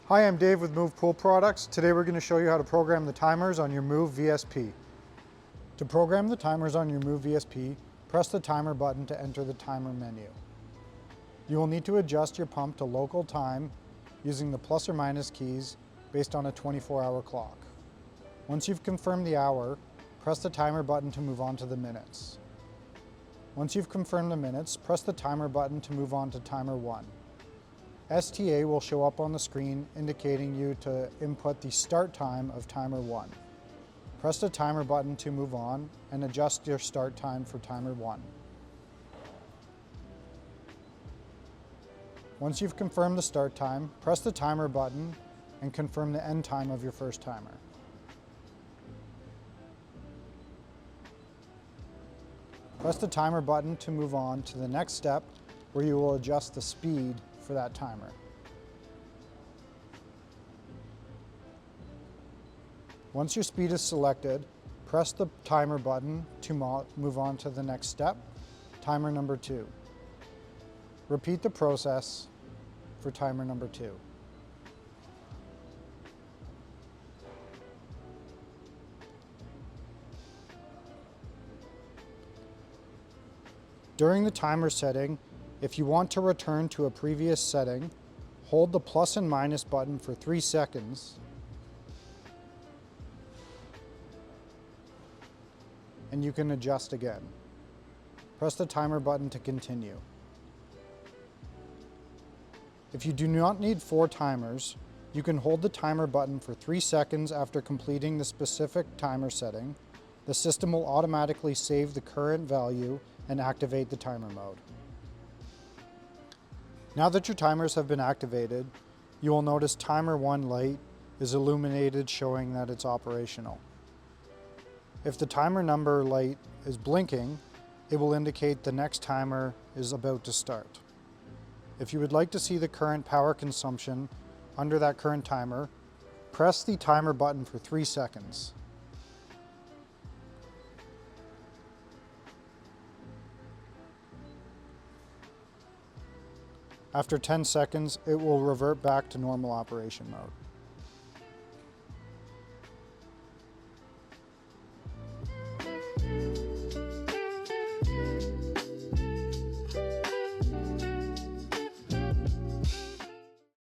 Hi, I'm Dave with Moov Pool Products. Today we're going to show you how to program the timers on your Moov VSP. To program the timers on your Moov VSP, press the timer button to enter the timer menu. You will need to adjust your pump to local time using the plus or minus keys based on a 24-hour clock. Once you've confirmed the hour, press the timer button to move on to the minutes. Once you've confirmed the minutes, press the timer button to move on to timer 1. STA will show up on the screen indicating you to input the start time of timer 1. Press the timer button to move on and adjust your start time for timer 1. Once you've confirmed the start time, press the timer button and confirm the end time of your first timer. Press the timer button to move on to the next step where you will adjust the speed for that timer. Once your speed is selected, press the timer button to move on to the next step, timer number 2. Repeat the process for timer number 2. During the timer setting, if you want to return to a previous setting, hold the plus and minus button for 3 seconds and you can adjust again. Press the timer button to continue. If you do not need 4 timers, you can hold the timer button for 3 seconds after completing the specific timer setting. The system will automatically save the current value and activate the timer mode. Now that your timers have been activated, you will notice timer 1 light is illuminated showing that it's operational. If the timer number light is blinking, it will indicate the next timer is about to start. If you would like to see the current power consumption under that current timer, press the timer button for 3 seconds. After 10 seconds, it will revert back to normal operation mode.